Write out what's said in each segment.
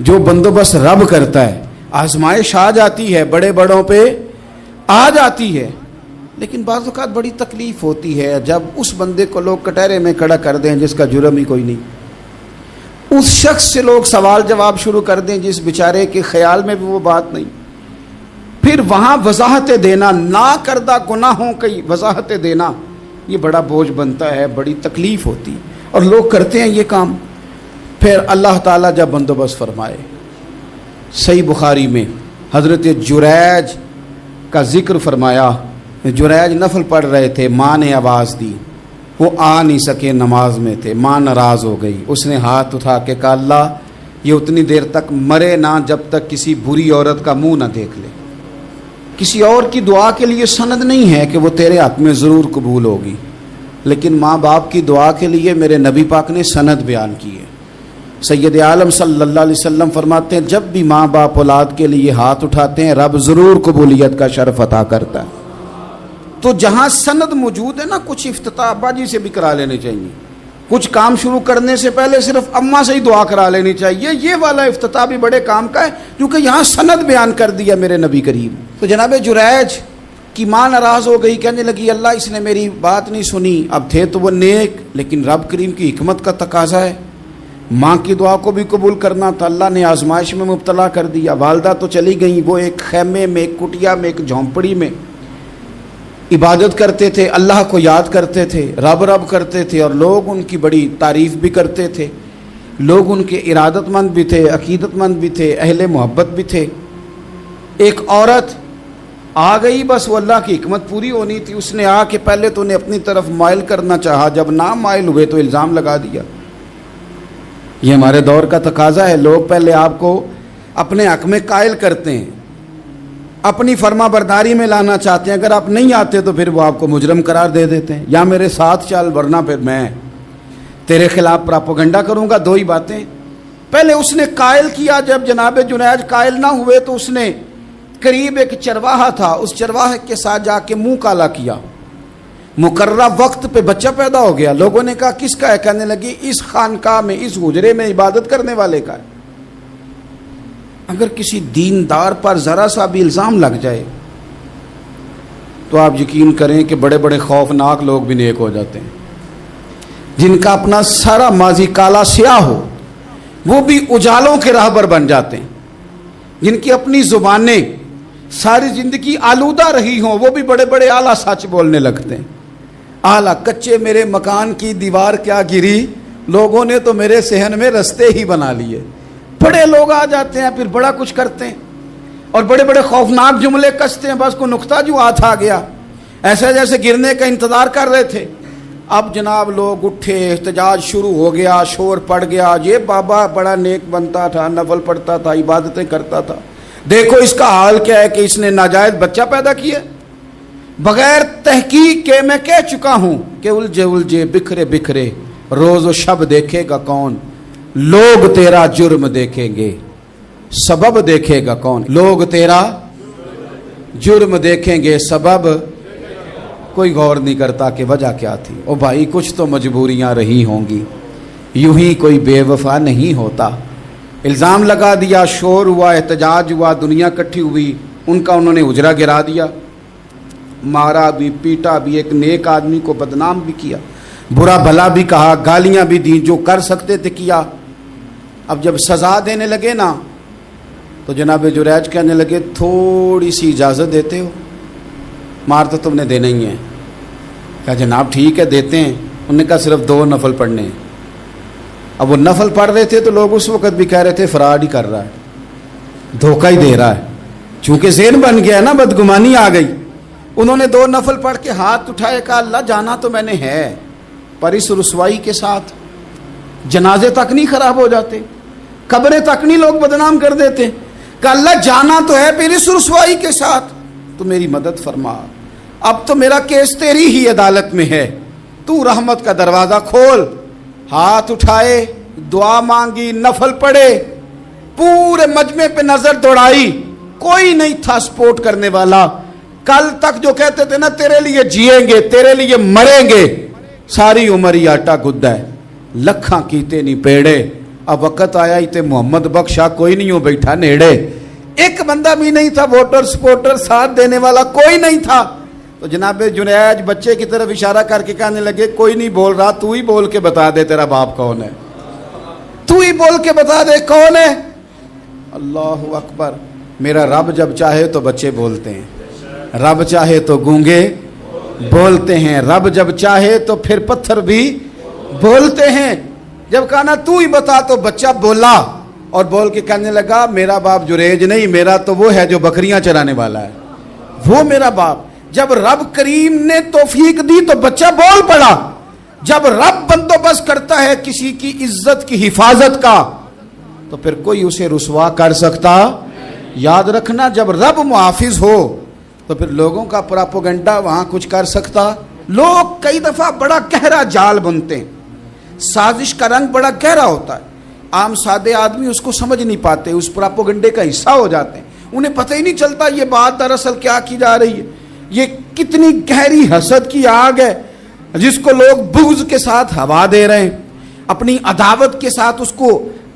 جو بندوبست رب کرتا ہے. آزمائش آ جاتی ہے, بڑے بڑوں پہ آ جاتی ہے, لیکن بعض اوقات بڑی تکلیف ہوتی ہے جب اس بندے کو لوگ کٹہرے میں کھڑا کر دیں جس کا جرم ہی کوئی نہیں, اس شخص سے لوگ سوال جواب شروع کر دیں جس بیچارے کے خیال میں بھی وہ بات نہیں. پھر وہاں وضاحتیں دینا, نہ کردہ گناہوں کی وضاحتیں دینا, یہ بڑا بوجھ بنتا ہے, بڑی تکلیف ہوتی, اور لوگ کرتے ہیں یہ کام. پھر اللہ تعالیٰ جب بندوبست فرمائے, صحیح بخاری میں حضرت جریج کا ذکر فرمایا. جریج نفل پڑھ رہے تھے, ماں نے آواز دی, وہ آ نہیں سکے, نماز میں تھے, ماں ناراض ہو گئی. اس نے ہاتھ اٹھا کے کہا اللہ یہ اتنی دیر تک مرے نہ جب تک کسی بری عورت کا منہ نہ دیکھ لے. کسی اور کی دعا کے لیے سند نہیں ہے کہ وہ تیرے ہاتھ میں ضرور قبول ہوگی, لیکن ماں باپ کی دعا کے لیے میرے نبی پاک نے سند بیان کی ہے. سید عالم صلی اللہ علیہ وسلم فرماتے ہیں جب بھی ماں باپ اولاد کے لیے ہاتھ اٹھاتے ہیں رب ضرور قبولیت کا شرف عطا کرتا ہے. تو جہاں سند موجود ہے نا, کچھ افتتاح ابا جی سے بھی کرا لینے چاہیے, کچھ کام شروع کرنے سے پہلے صرف اماں سے ہی دعا کرا لینی چاہیے. یہ والا افتتاح بھی بڑے کام کا ہے کیونکہ یہاں سند بیان کر دیا میرے نبی کریم. تو جناب جریج کی ماں ناراض ہو گئی, کہنے لگی اللہ اس نے میری بات نہیں سنی. اب تھے تو وہ نیک, لیکن رب کریم کی حکمت کا تقاضا ہے, ماں کی دعا کو بھی قبول کرنا تھا. اللہ نے آزمائش میں مبتلا کر دیا. والدہ تو چلی گئیں, وہ ایک خیمے میں, ایک کٹیا میں, ایک جھونپڑی میں عبادت کرتے تھے, اللہ کو یاد کرتے تھے, رب رب کرتے تھے, اور لوگ ان کی بڑی تعریف بھی کرتے تھے. لوگ ان کے ارادت مند بھی تھے, عقیدت مند بھی تھے, اہل محبت بھی تھے. ایک عورت آ گئی, بس وہ اللہ کی حکمت پوری ہونی تھی. اس نے آ کے پہلے تو انہیں اپنی طرف مائل کرنا چاہا, جب نہ مائل ہوئے تو الزام لگا دیا. یہ ہمارے دور کا تقاضا ہے, لوگ پہلے آپ کو اپنے حق میں قائل کرتے ہیں, اپنی فرما برداری میں لانا چاہتے ہیں. اگر آپ نہیں آتے تو پھر وہ آپ کو مجرم قرار دے دیتے ہیں, یا میرے ساتھ چل ورنہ پھر میں تیرے خلاف پراپوگنڈا کروں گا. دو ہی باتیں. پہلے اس نے قائل کیا, جب جناب جنید قائل نہ ہوئے تو اس نے قریب ایک چرواہا تھا, اس چرواہے کے ساتھ جا کے منہ کالا کیا. مقررہ وقت پہ بچہ پیدا ہو گیا. لوگوں نے کہا کس کا ہے؟ کہنے لگی اس خانقاہ میں, اس حجرے میں عبادت کرنے والے کا ہے. اگر کسی دیندار پر ذرا سا بھی الزام لگ جائے تو آپ یقین کریں کہ بڑے بڑے خوفناک لوگ بھی نیک ہو جاتے ہیں. جن کا اپنا سارا ماضی کالا سیاہ ہو وہ بھی اجالوں کے راہبر بن جاتے ہیں. جن کی اپنی زبانیں ساری زندگی آلودہ رہی ہوں وہ بھی بڑے بڑے اعلیٰ سچ بولنے لگتے ہیں. اعلیٰ کچے میرے مکان کی دیوار کیا گری, لوگوں نے تو میرے صحن میں رستے ہی بنا لیے. بڑے لوگ آ جاتے ہیں, پھر بڑا کچھ کرتے ہیں اور بڑے بڑے خوفناک جملے کستے ہیں. بس کو نقطہ جو ہاتھ آ گیا, ایسے جیسے گرنے کا انتظار کر رہے تھے. اب جناب لوگ اٹھے, احتجاج شروع ہو گیا, شور پڑ گیا. یہ بابا بڑا نیک بنتا تھا, نفل پڑھتا تھا, عبادتیں کرتا تھا, دیکھو اس کا حال کیا ہے کہ اس نے ناجائز بچہ پیدا کیا. بغیر تحقیق کے میں کہہ چکا ہوں کہ الجھے الجھے بکھرے بکھرے روز و شب دیکھے گا کون, لوگ تیرا جرم دیکھیں گے, سبب دیکھے گا کون. لوگ تیرا جرم دیکھیں گے, سبب کوئی غور نہیں کرتا کہ وجہ کیا تھی. او بھائی کچھ تو مجبوریاں رہی ہوں گی, یوں ہی کوئی بے وفا نہیں ہوتا. الزام لگا دیا, شور ہوا, احتجاج ہوا, دنیا اکٹھی ہوئی, ان کا انہوں نے اجرا گرا دیا, مارا بھی, پیٹا بھی, ایک نیک آدمی کو بدنام بھی کیا, برا بھلا بھی کہا, گالیاں بھی دیں, جو کر سکتے تھے کیا. اب جب سزا دینے لگے نا تو جناب جریج کہنے لگے تھوڑی سی اجازت دیتے ہو, مار تو تم نے دینا ہی ہے. کہا جناب ٹھیک ہے دیتے ہیں. انہوں نے کہا صرف 2 نفل پڑھنے ہیں. اب وہ نفل پڑھ رہے تھے تو لوگ اس وقت بھی کہہ رہے تھے فراڈ ہی کر رہا ہے, دھوکہ ہی دے رہا ہے. چونکہ ذہن بن گیا نا, بدگمانی آ گئی. انہوں نے 2 نفل پڑھ کے ہاتھ اٹھائے, کہا اللہ جانا تو میں نے ہے, پر اس رسوائی کے ساتھ جنازے تک نہیں خراب ہو جاتے, قبریں تک نہیں لوگ بدنام کر دیتے. کہ اللہ جانا تو ہے, پھر اس رسوائی کے ساتھ تو میری مدد فرما. اب تو میرا کیس تیری ہی عدالت میں ہے, تو رحمت کا دروازہ کھول. ہاتھ اٹھائے, دعا مانگی, نفل پڑھے, پورے مجمع پہ نظر دوڑائی, کوئی نہیں تھا سپورٹ کرنے والا. کل تک جو کہتے تھے نا تیرے لیے جیئیں گے, تیرے لیے مریں گے, ساری عمر ہی آٹا گدا ہے. لکھاں کیتے نہیں پیڑے, اب وقت آیا ہی تے محمد بخشا کوئی نہیں ہو بیٹھا نیڑے، ایک بندہ بھی نہیں تھا، ووٹر سپورٹر ساتھ دینے والا کوئی نہیں تھا. تو جناب جنید بچے کی طرف اشارہ کر کے کہنے لگے کوئی نہیں بول رہا، تو ہی بول کے بتا دے تیرا باپ کون ہے، تو ہی بول کے بتا دے کون ہے. اللہ اکبر. میرا رب جب چاہے تو بچے بولتے ہیں، رب چاہے تو گونگے بولتے ہیں، رب جب چاہے تو پھر پتھر بھی بولتے ہیں. جب کہا نا تو ہی بتا تو بچہ بولا اور بول کے کہنے لگا میرا باپ جریج نہیں، میرا تو وہ ہے جو بکریاں چرانے والا ہے، وہ میرا باپ. جب رب کریم نے توفیق دی تو بچہ بول پڑا. جب رب بندوبست کرتا ہے کسی کی عزت کی حفاظت کا تو پھر کوئی اسے رسوا کر سکتا. یاد رکھنا جب رب محافظ ہو تو پھر لوگوں کا پراپوگنڈا وہاں کچھ کر سکتا. لوگ کئی دفعہ بڑا گہرا جال بنتے ہیں، سازش کا رنگ بڑا گہرا ہوتا ہے، عام سادے آدمی اس کو سمجھ نہیں پاتے، اس پراپوگنڈے کا حصہ ہو جاتے ہیں، انہیں پتہ ہی نہیں چلتا یہ بات دراصل کیا کی جا رہی ہے. یہ کتنی گہری حسد کی آگ ہے جس کو لوگ بغض کے ساتھ ہوا دے رہے ہیں، اپنی عداوت کے ساتھ اس کو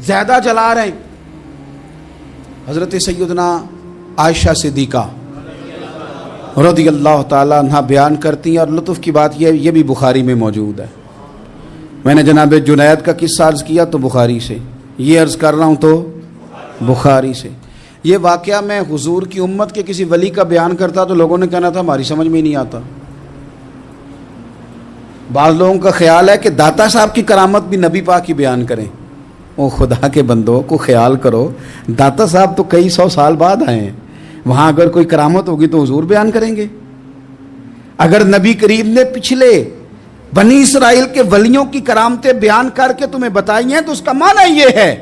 زیادہ جلا رہے ہیں. حضرت سیدنا عائشہ صدیقہ رضی اللہ تعالیٰ عنہ بیان کرتی ہیں، اور لطف کی بات یہ بھی بخاری میں موجود ہے. میں نے جناب جنید کا قصہ عرض کیا تو بخاری سے، یہ عرض کر رہا ہوں تو بخاری سے. یہ واقعہ میں حضور کی امت کے کسی ولی کا بیان کرتا تو لوگوں نے کہنا تھا ہماری سمجھ میں نہیں آتا. بعض لوگوں کا خیال ہے کہ داتا صاحب کی کرامت بھی نبی پاک کی بیان کریں. او خدا کے بندوں کو خیال کرو، داتا صاحب تو کئی سو سال بعد آئے ہیں، وہاں اگر کوئی کرامت ہوگی تو حضور بیان کریں گے. اگر نبی کریم نے پچھلے بنی اسرائیل کے ولیوں کی کرامتیں بیان کر کے تمہیں بتائی ہیں تو اس کا معنی یہ ہے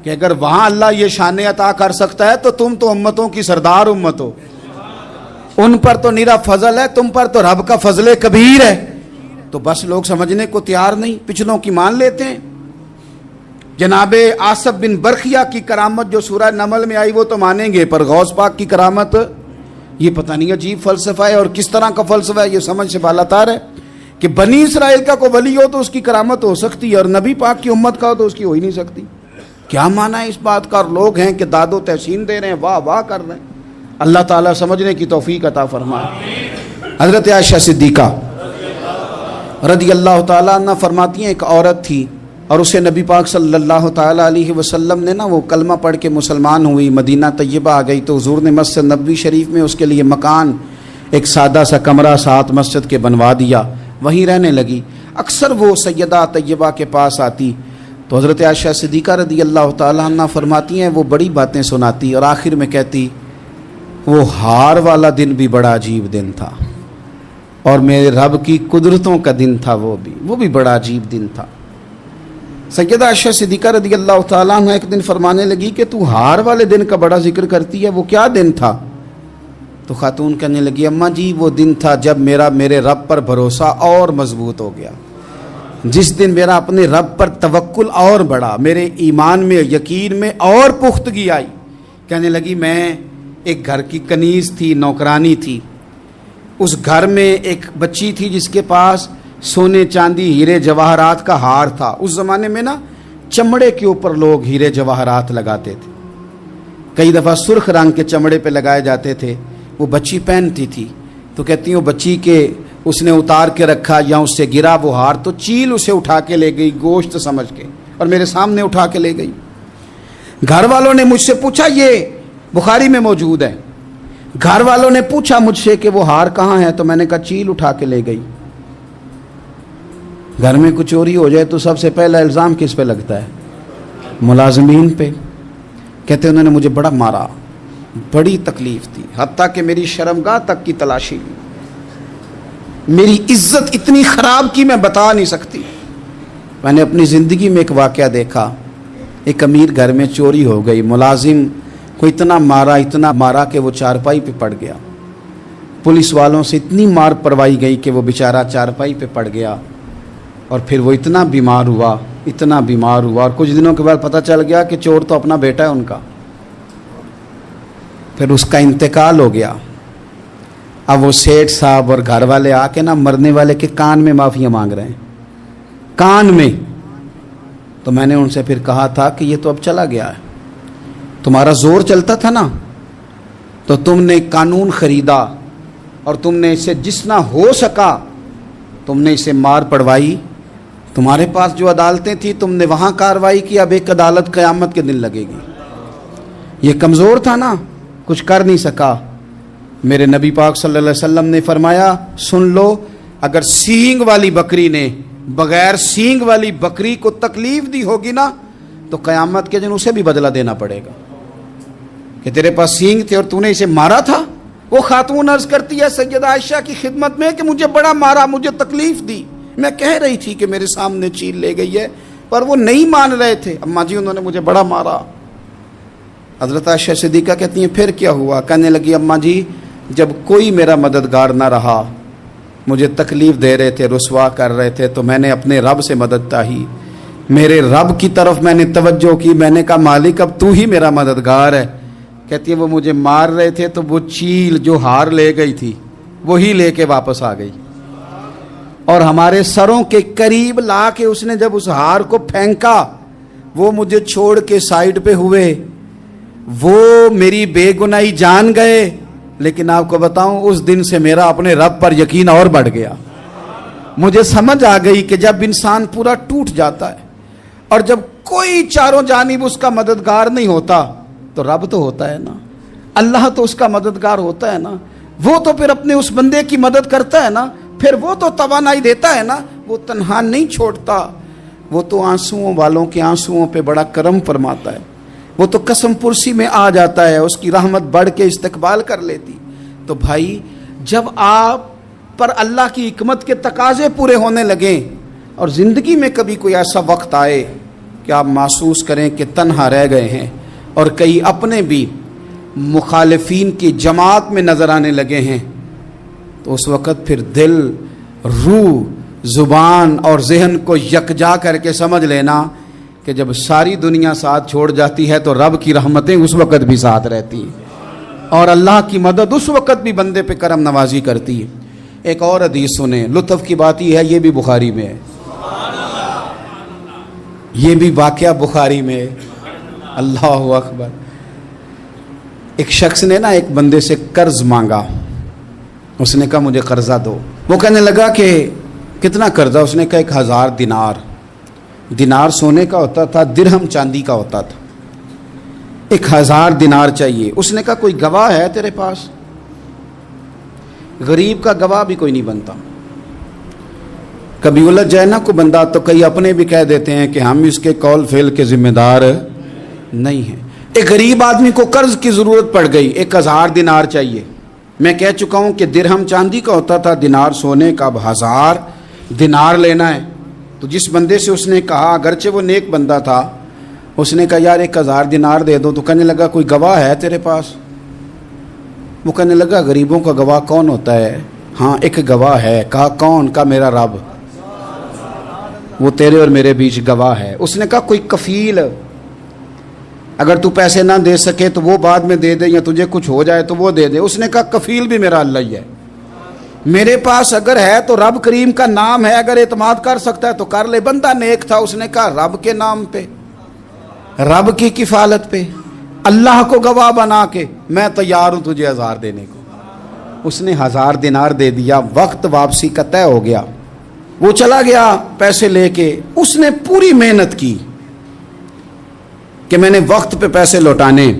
کہ اگر وہاں اللہ یہ شان عطا کر سکتا ہے تو تم تو امتوں کی سردار امت ہو، ان پر تو نیرا فضل ہے، تم پر تو رب کا فضل کبیر ہے. تو بس لوگ سمجھنے کو تیار نہیں، پچھلوں کی مان لیتے ہیں. جناب آصف بن برخیہ کی کرامت جو سورہ نمل میں آئی وہ تو مانیں گے، پر غوث پاک کی کرامت یہ پتہ نہیں عجیب فلسفہ ہے، اور کس طرح کا فلسفہ ہے یہ سمجھ سے بالاتار ہے کہ بنی اسرائیل کا کوئی ولی ہو تو اس کی کرامت ہو سکتی ہے اور نبی پاک کی امت کا ہو تو اس کی ہو ہی نہیں سکتی. کیا معنی ہے اس بات کا؟ اور لوگ ہیں کہ داد و تحسین دے رہے ہیں، واہ واہ کر رہے ہیں. اللہ تعالیٰ سمجھنے کی توفیق عطا فرمائے. حضرت عائشہ صدیقہ رضی اللہ تعالیٰ عنہ فرماتی ہیں ایک عورت تھی اور اسے نبی پاک صلی اللہ تعالیٰ علیہ وسلم نے وہ کلمہ پڑھ کے مسلمان ہوئی، مدینہ طیبہ آ گئی تو حضور نے مسجد نبوی شریف میں اس کے لیے مکان، ایک سادہ سا کمرہ ساتھ مسجد کے بنوا دیا، وہیں رہنے لگی. اکثر وہ سیدہ طیبہ کے پاس آتی تو حضرت عائشہ صدیقہ رضی اللہ تعالیٰ عنہ فرماتی ہیں وہ بڑی باتیں سناتی اور آخر میں کہتی وہ ہار والا دن بھی بڑا عجیب دن تھا اور میرے رب کی قدرتوں کا دن تھا، وہ بھی بڑا عجیب دن تھا. سیدہ عائشہ صدیقہ رضی اللہ تعالیٰ عنہ ایک دن فرمانے لگی کہ تو ہار والے دن کا بڑا ذکر کرتی ہے، وہ کیا دن تھا؟ تو خاتون کہنے لگی اماں جی وہ دن تھا جب میرے رب پر بھروسہ اور مضبوط ہو گیا، جس دن میرا اپنے رب پر توکل اور بڑھا، میرے ایمان میں یقین میں اور پختگی آئی. کہنے لگی میں ایک گھر کی کنیز تھی، نوکرانی تھی، اس گھر میں ایک بچی تھی جس کے پاس سونے چاندی ہیرے جواہرات کا ہار تھا. اس زمانے میں نا چمڑے کے اوپر لوگ ہیرے جواہرات لگاتے تھے، کئی دفعہ سرخ رنگ کے چمڑے پہ لگائے جاتے تھے. وہ بچی پہنتی تھی تو کہتی ہوں بچی کے اس نے اتار کے رکھا یا اس سے گرا وہ ہار تو چیل اسے اٹھا کے لے گئی گوشت سمجھ کے اور میرے سامنے اٹھا کے لے گئی. گھر والوں نے مجھ سے پوچھا، یہ بخاری میں موجود ہے، گھر والوں نے پوچھا مجھ سے کہ وہ ہار کہاں ہے تو میں نے کہا چیل اٹھا کے لے گئی. گھر میں کچھ چوری ہو جائے تو سب سے پہلا الزام کس پہ لگتا ہے؟ ملازمین پہ. کہتے انہوں نے مجھے بڑا مارا، بڑی تکلیف تھی، حتیٰ کہ میری شرمگاہ تک کی تلاشی لی، میری عزت اتنی خراب کی میں بتا نہیں سکتی. میں نے اپنی زندگی میں ایک واقعہ دیکھا، ایک امیر گھر میں چوری ہو گئی، ملازم کو اتنا مارا کہ وہ چارپائی پہ پڑ گیا. پولیس والوں سے اتنی مار پروائی گئی کہ وہ بیچارہ چارپائی پہ پڑ گیا اور پھر وہ اتنا بیمار ہوا اور کچھ دنوں کے بعد پتہ چل گیا کہ چور تو اپنا بیٹا ہے ان کا. پھر اس کا انتقال ہو گیا. اب وہ سیٹھ صاحب اور گھر والے آ کے نا مرنے والے کے کان میں معافیاں مانگ رہے ہیں، کان میں. تو میں نے ان سے پھر کہا تھا کہ یہ تو اب چلا گیا ہے، تمہارا زور چلتا تھا نا، تو تم نے قانون خریدا اور تم نے اسے جتنا ہو سکا تم نے اسے مار پڑوائی، تمہارے پاس جو عدالتیں تھیں تم نے وہاں کارروائی کی، اب ایک عدالت قیامت کے دن لگے گی۔ یہ کمزور تھا نا، کچھ کر نہیں سکا۔ میرے نبی پاک صلی اللہ علیہ وسلم نے فرمایا سن لو، اگر سینگ والی بکری نے بغیر سینگ والی بکری کو تکلیف دی ہوگی نا تو قیامت کے دن اسے بھی بدلہ دینا پڑے گا کہ تیرے پاس سینگ تھے اور تو نے اسے مارا تھا۔ وہ خاتون عرض کرتی ہے سیدہ عائشہ کی خدمت میں کہ مجھے بڑا مارا، مجھے تکلیف دی، میں کہہ رہی تھی کہ میرے سامنے چیل لے گئی ہے پر وہ نہیں مان رہے تھے، اماں جی انہوں نے مجھے بڑا مارا۔ حضرت عائشہ صدیقہ کہتی ہیں پھر کیا ہوا؟ کہنے لگی اماں جی جب کوئی میرا مددگار نہ رہا، مجھے تکلیف دے رہے تھے، رسوا کر رہے تھے، تو میں نے اپنے رب سے مدد چاہی، میرے رب کی طرف میں نے توجہ کی، میں نے کہا مالک اب تو ہی میرا مددگار ہے۔ کہتی ہے وہ مجھے مار رہے تھے تو وہ چیل جو ہار لے گئی تھی وہی لے کے واپس آ گئی، اور ہمارے سروں کے قریب لا کے اس نے جب اس ہار کو پھینکا وہ مجھے چھوڑ کے سائیڈ پہ ہوئے، وہ میری بے گناہی جان گئے، لیکن آپ کو بتاؤں اس دن سے میرا اپنے رب پر یقین اور بڑھ گیا۔ مجھے سمجھ آ گئی کہ جب انسان پورا ٹوٹ جاتا ہے اور جب کوئی چاروں جانب اس کا مددگار نہیں ہوتا تو رب تو ہوتا ہے نا، اللہ تو اس کا مددگار ہوتا ہے نا، وہ تو پھر اپنے اس بندے کی مدد کرتا ہے نا، پھر وہ تو توانائی دیتا ہے نا، وہ تنہا نہیں چھوڑتا، وہ تو آنسوؤں والوں کے آنسوؤں پہ بڑا کرم فرماتا ہے، وہ تو قسم پرسی میں آ جاتا ہے، اس کی رحمت بڑھ کے استقبال کر لیتی۔ تو بھائی جب آپ پر اللہ کی حکمت کے تقاضے پورے ہونے لگیں اور زندگی میں کبھی کوئی ایسا وقت آئے کہ آپ محسوس کریں کہ تنہا رہ گئے ہیں اور کئی اپنے بھی مخالفین کی جماعت میں نظر آنے لگے ہیں، تو اس وقت پھر دل، روح، زبان اور ذہن کو یکجا کر کے سمجھ لینا کہ جب ساری دنیا ساتھ چھوڑ جاتی ہے تو رب کی رحمتیں اس وقت بھی ساتھ رہتی ہیں اور اللہ کی مدد اس وقت بھی بندے پہ کرم نوازی کرتی ہے۔ ایک اور حدیث سنیں، لطف کی بات یہ ہے یہ بھی بخاری میں ہے، یہ بھی واقعہ بخاری میں ہے۔ اللہ اکبر۔ ایک شخص نے نا ایک بندے سے قرض مانگا، اس نے کہا مجھے قرضہ دو، وہ کہنے لگا کہ کتنا قرضہ؟ اس نے کہا 1000 دینار۔ دینار سونے کا ہوتا تھا، درہم چاندی کا ہوتا تھا، 1000 دینار چاہیے۔ اس نے کہا کوئی گواہ ہے تیرے پاس؟ غریب کا گواہ بھی کوئی نہیں بنتا، کبھی الجھ جائے نا کوئی بندہ تو کئی اپنے بھی کہہ دیتے ہیں کہ ہم اس کے قول فعل کے ذمہ دار نہیں ہیں۔ ایک غریب آدمی کو قرض کی ضرورت پڑ گئی، 1000 دینار چاہیے۔ میں کہہ چکا ہوں کہ درہم چاندی کا ہوتا تھا، دینار سونے کا، اب 1000 دینار لینا ہے۔ تو جس بندے سے اس نے کہا، اگرچہ وہ نیک بندہ تھا، اس نے کہا یار 1000 دینار دے دو، تو کہنے لگا کوئی گواہ ہے تیرے پاس؟ وہ کہنے لگا غریبوں کا گواہ کون ہوتا ہے؟ ہاں ایک گواہ ہے۔ کہا کون؟ کہا میرا رب، وہ تیرے اور میرے بیچ گواہ ہے۔ اس نے کہا کوئی کفیل، اگر تو پیسے نہ دے سکے تو وہ بعد میں دے دے، یا تجھے کچھ ہو جائے تو وہ دے دے۔ اس نے کہا کفیل بھی میرا اللہ ہی ہے، میرے پاس اگر ہے تو رب کریم کا نام ہے، اگر اعتماد کر سکتا ہے تو کر لے۔ بندہ نیک تھا، اس نے کہا رب کے نام پہ، رب کی کفالت پہ، اللہ کو گواہ بنا کے میں تیار ہوں تجھے 1000 دینے کو۔ اس نے 1000 دینار دے دیا، وقت واپسی کا طے ہو گیا، وہ چلا گیا پیسے لے کے۔ اس نے پوری محنت کی کہ میں نے وقت پہ پیسے لوٹانے،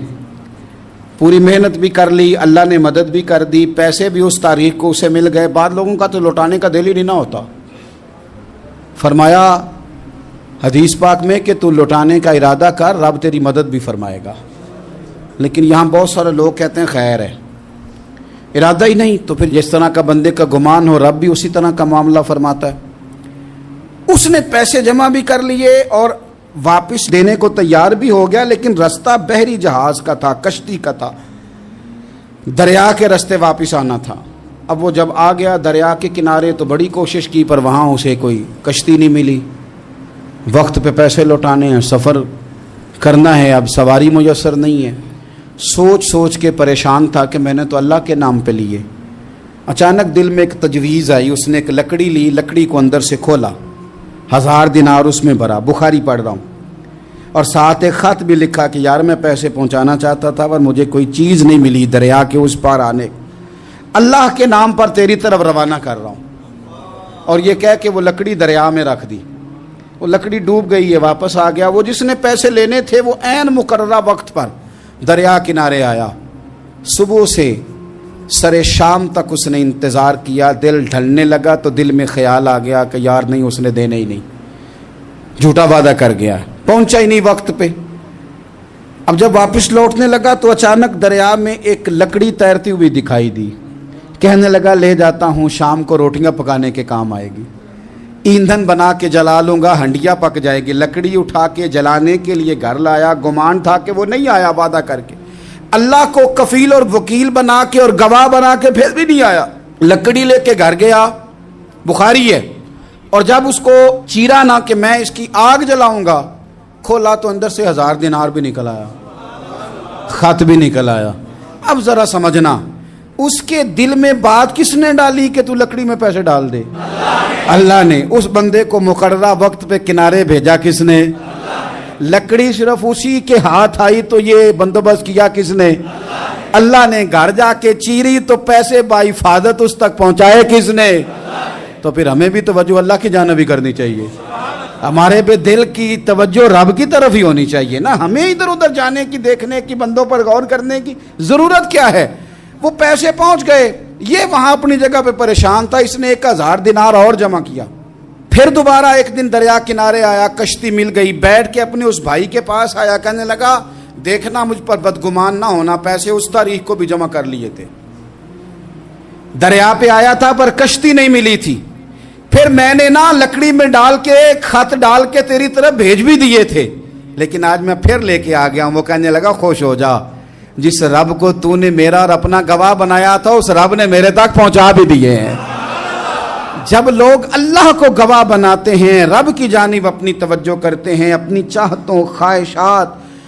پوری محنت بھی کر لی، اللہ نے مدد بھی کر دی، پیسے بھی اس تاریخ کو اسے مل گئے۔ بعض لوگوں کا تو لوٹانے کا دل ہی نہیں نہ ہوتا۔ فرمایا حدیث پاک میں کہ تو لوٹانے کا ارادہ کر، رب تیری مدد بھی فرمائے گا۔ لیکن یہاں بہت سارے لوگ کہتے ہیں خیر ہے، ارادہ ہی نہیں، تو پھر جس طرح کا بندے کا گمان ہو رب بھی اسی طرح کا معاملہ فرماتا ہے۔ اس نے پیسے جمع بھی کر لیے اور واپس دینے کو تیار بھی ہو گیا، لیکن رستہ بحری جہاز کا تھا، کشتی کا تھا، دریا کے رستے واپس آنا تھا۔ اب وہ جب آ گیا دریا کے کنارے تو بڑی کوشش کی، پر وہاں اسے کوئی کشتی نہیں ملی۔ وقت پہ پیسے لوٹانے ہیں، سفر کرنا ہے، اب سواری میسر نہیں ہے۔ سوچ سوچ کے پریشان تھا کہ میں نے تو اللہ کے نام پہ لیے۔ اچانک دل میں ایک تجویز آئی، اس نے ایک لکڑی لی، لکڑی کو اندر سے کھولا، 1000 دینار اس میں بھرا۔ بخاری پڑھ رہا ہوں۔ اور ساتھ ایک خط بھی لکھا کہ یار میں پیسے پہنچانا چاہتا تھا پر مجھے کوئی چیز نہیں ملی دریا کے اس پار آنے، اللہ کے نام پر تیری طرف روانہ کر رہا ہوں۔ اور یہ کہہ کہ وہ لکڑی دریا میں رکھ دی، وہ لکڑی ڈوب گئی ہے، واپس آ گیا۔ وہ جس نے پیسے لینے تھے وہ عین مقررہ وقت پر دریا کنارے آیا، صبح سے سر شام تک اس نے انتظار کیا۔ دل ڈھلنے لگا تو دل میں خیال آ گیا کہ یار نہیں، اس نے دینے ہی نہیں، جھوٹا وعدہ کر گیا، پہنچا ہی نہیں وقت پہ۔ اب جب واپس لوٹنے لگا تو اچانک دریا میں ایک لکڑی تیرتی ہوئی دکھائی دی۔ کہنے لگا لے جاتا ہوں، شام کو روٹیاں پکانے کے کام آئے گی، ایندھن بنا کے جلا لوں گا، ہنڈیا پک جائے گی۔ لکڑی اٹھا کے جلانے کے لیے گھر لایا، گمان تھا کہ وہ نہیں آیا وعدہ کر کے، اللہ کو کفیل اور وکیل بنا کے اور گواہ بنا کے پھر بھی نہیں آیا۔ لکڑی لے کے گھر گیا، بخاری ہے، اور جب اس کو چیرا نہ کہ میں اس کی آگ جلاؤں گا، کھولا تو اندر سے 1000 دینار بھی نکل آیا، خط بھی نکل آیا۔ اب ذرا سمجھنا، اس کے دل میں بات کس نے ڈالی کہ تو لکڑی میں پیسے ڈال دے؟ اللہ نے۔ اس بندے کو مقررہ وقت پہ کنارے بھیجا کس نے؟ لکڑی صرف اسی کے ہاتھ آئی تو یہ بندوبست کیا کس نے؟ اللہ نے۔ گھر جا کے چیری تو پیسے بحفاظت اس تک پہنچائے کس نے؟ تو پھر ہمیں بھی توجہ اللہ کی جانب ہی کرنی چاہیے، ہمارے پہ دل کی توجہ رب کی طرف ہی ہونی چاہیے نا، ہمیں ادھر ادھر جانے کی، دیکھنے کی، بندوں پر غور کرنے کی ضرورت کیا ہے؟ وہ پیسے پہنچ گئے، یہ وہاں اپنی جگہ پہ پریشان تھا، اس نے 1000 دینار اور جمع کیا۔ پھر دوبارہ ایک دن دریا کنارے آیا، کشتی مل گئی، بیٹھ کے اپنے اس بھائی کے پاس آیا، کہنے لگا دیکھنا مجھ پر بدگمان نہ ہونا، پیسے اس تاریخ کو بھی جمع کر لیے تھے، دریا پہ آیا تھا پر کشتی نہیں ملی تھی، پھر میں نے نا لکڑی میں ڈال کے خط ڈال کے تیری طرف بھیج بھی دیے تھے، لیکن آج میں پھر لے کے آ گیا ہوں۔ وہ کہنے لگا خوش ہو جا، جس رب کو تو نے میرا اور اپنا گواہ بنایا تھا اس رب نے میرے تک پہنچا بھی دیے ہیں۔ جب لوگ اللہ کو گواہ بناتے ہیں، رب کی جانب اپنی توجہ کرتے ہیں، اپنی چاہتوں، خواہشات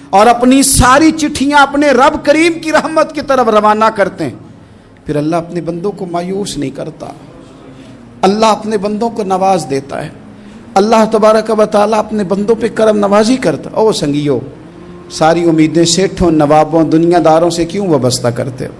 اور اپنی ساری چٹھیاں اپنے رب کریم کی رحمت کی طرف روانہ کرتے ہیں، پھر اللہ اپنے بندوں کو مایوس نہیں کرتا، اللہ اپنے بندوں کو نواز دیتا ہے، اللہ تبارک و تعالیٰ اپنے بندوں پہ کرم نوازی کرتا۔ او سنگیو، ساری امیدیں سیٹھوں، نوابوں، دنیا داروں سے کیوں وابستہ کرتے ہو؟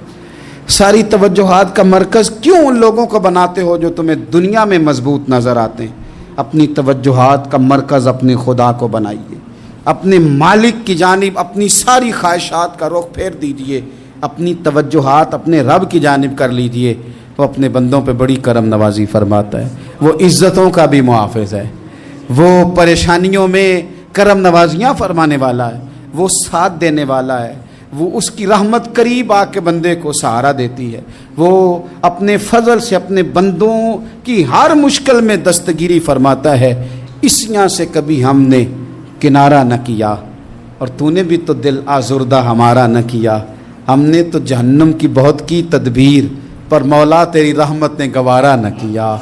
ساری توجہات کا مرکز کیوں ان لوگوں کو بناتے ہو جو تمہیں دنیا میں مضبوط نظر آتے ہیں؟ اپنی توجہات کا مرکز اپنے خدا کو بنائیے، اپنے مالک کی جانب اپنی ساری خواہشات کا رخ پھیر دیجئے، اپنی توجہات اپنے رب کی جانب کر لیجئے، وہ اپنے بندوں پہ بڑی کرم نوازی فرماتا ہے، وہ عزتوں کا بھی محافظ ہے، وہ پریشانیوں میں کرم نوازیاں فرمانے والا ہے، وہ ساتھ دینے والا ہے، وہ اس کی رحمت قریب آ کے بندے کو سہارا دیتی ہے، وہ اپنے فضل سے اپنے بندوں کی ہر مشکل میں دستگیری فرماتا ہے۔ اسیاں سے کبھی ہم نے کنارہ نہ کیا، اور تو نے بھی تو دل آزردہ ہمارا نہ کیا، ہم نے تو جہنم کی بہت کی تدبیر، پر مولا تیری رحمت نے گوارا نہ کیا۔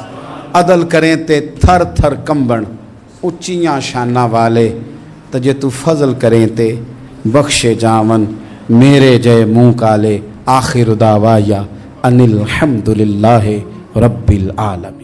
عدل کریں تے تھر تھر کمبن، اچیاں شانہ والے، تجھے تو فضل کریں تے بخشے جاون، میرے جے منہ کالے، آخر دعوایا ان الحمدللہ رب العالمین۔